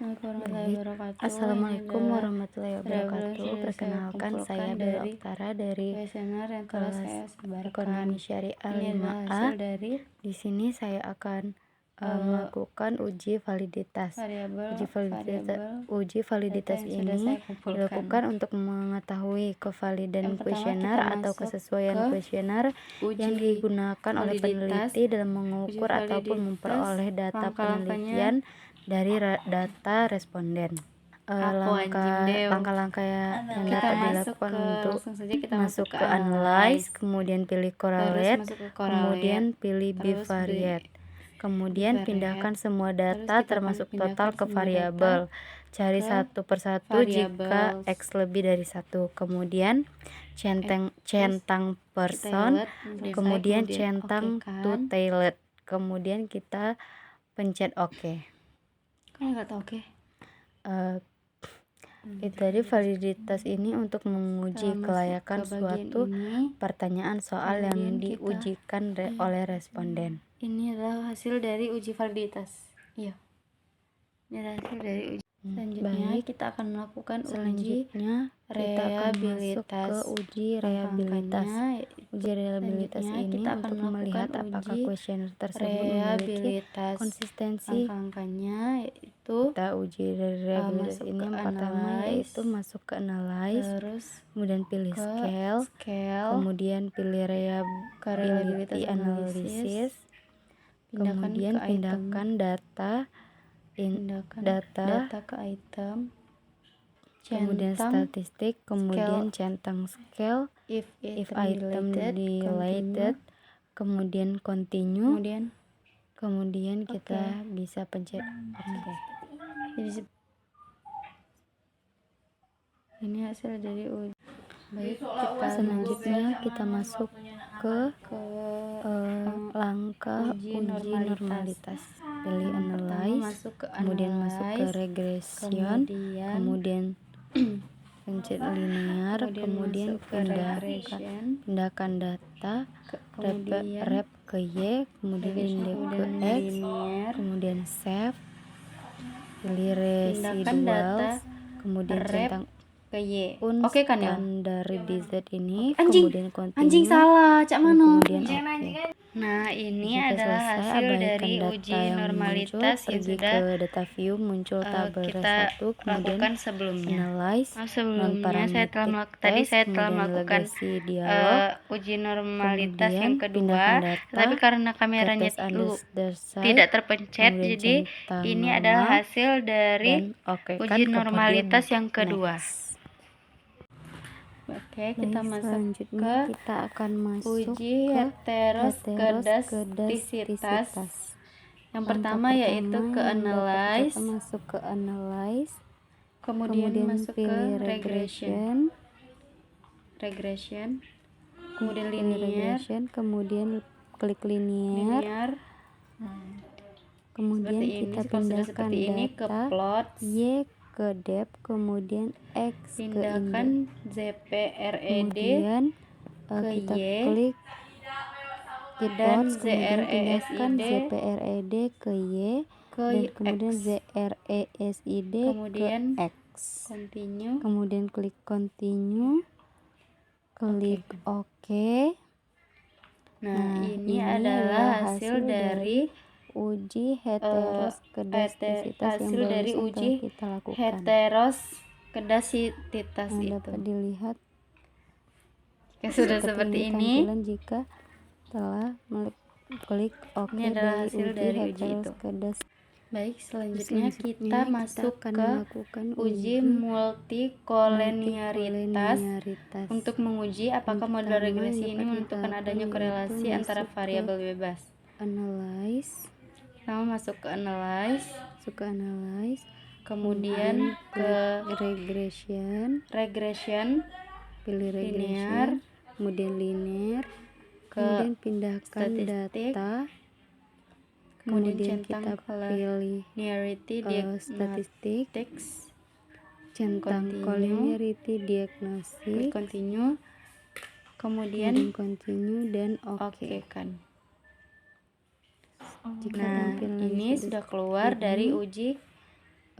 Baik, Assalamualaikum warahmatullahi wabarakatuh. Perkenalkan, saya Bel Oktara dari kelas Ekonomi Syariah 5A. Di sini saya akan melakukan uji validitas. Uji validitas ini dilakukan untuk mengetahui kevalidan kuesioner atau kesesuaian kuesioner yang digunakan oleh peneliti dalam mengukur ataupun memperoleh data penelitian dari data responden. Langkah-langkah yang dapat dilakukan untuk masuk ke analyze, kemudian pilih correlate, kemudian pilih bivariate, kemudian pindahkan semua data termasuk total ke variabel, cari satu persatu jika X lebih dari 1, kemudian centang person, kemudian centang two-tailed, kemudian kita pencet OK. Itu tadi validitas ini untuk menguji kelayakan suatu pertanyaan soal yang diujikan oleh responden. Ini adalah hasil dari uji validitas. Iya. Ini adalah hasil dari uji. Selanjutnya kita akan melakukan uji reliabilitas. Uji reliabilitas. Uji reliabilitas ini kita akan untuk melihat apakah kuesioner tersebut memiliki konsistensi. Angka-angkanya yaitu Kita uji reliabilitas ini yang pertama yaitu masuk ke analyze, kemudian pilih scale, kemudian pilih reliability analysis, kemudian pindahkan data ke item, kemudian statistik, kemudian centang scale, if item related, kemudian continue, kemudian kita bisa pencet OK. Ini hasil dari uji. Baik, selanjutnya kita masuk ke langkah uji normalitas. Pilih analyze, kemudian masuk ke regression, kemudian pencet linear, kemudian pindahkan data rep ke Y, kemudian indeks ke X, kemudian save, pilih residuals, kemudian centang ke Y. Oke kan ya? Standardized ini, kemudian continue. Anjing salah, cak mano. Kemudian OK. Nah, ini Jika adalah selesai, hasil abaikan dari data uji yang normalitas muncul, yang pergi sudah ke data view, muncul tabel kita res 1, kemudian lakukan sebelumnya. analyze, Sebelumnya saya telah melakukan uji normalitas yang kedua, tapi karena kameranya tidak terpencet, jadi ini adalah hasil dari uji normalitas yang kedua. Oke, kita masuk ke kita akan masuk uji heteroskedastisitas. Yang pertama yaitu ke analyze, masuk ke analyze, kemudian masuk ke regression, kemudian linear, kemudian klik linear. Kemudian kita pindahkan data ke plot, Y ke depth, kemudian X pindahkan ZPRED ke kita Y, klik dan kemudian pindahkan ZRESID ZPRED ke Y, dan kemudian ZRESID kemudian ke X. Kemudian klik continue, klik OK. Nah, ini adalah hasil dari uji heteroskedastisitas yang barusan telah kita lakukan. Heteroskedastisitas itu dapat dilihat sudah seperti ini. Tampilan jika telah klik OK. Ini adalah hasil dari uji itu. Baik, selanjutnya kita masuk ke uji multikoleniaritas untuk menguji apakah model regresi ini menentukan adanya korelasi antara variabel bebas. Analyze. Pertama masuk ke analyze, kemudian ke regression, pilih linear, kemudian linear, kemudian pindahkan data, kemudian kita pilih statistik, centang collinearity diagnosis, continue, kemudian continue dan OK kan. Nah, ini sudah keluar dari uji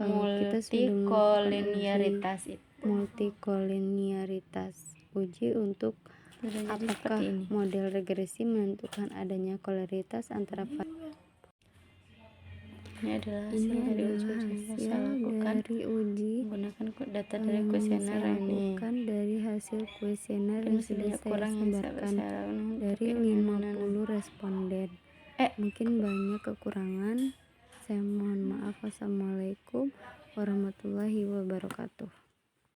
kita sudah melakukan multikoliniaritas itu. multikoliniaritas. Uji untuk apakah model regresi menentukan adanya koleritas antara Ini adalah hasil dari uji yang saya lakukan menggunakan data dari kuesioner ini. Dari hasil kuesioner yang sudah saya sebarkan dari 50 responden. Mungkin banyak kekurangan. Saya mohon maaf. Wassalamualaikum warahmatullahi wabarakatuh.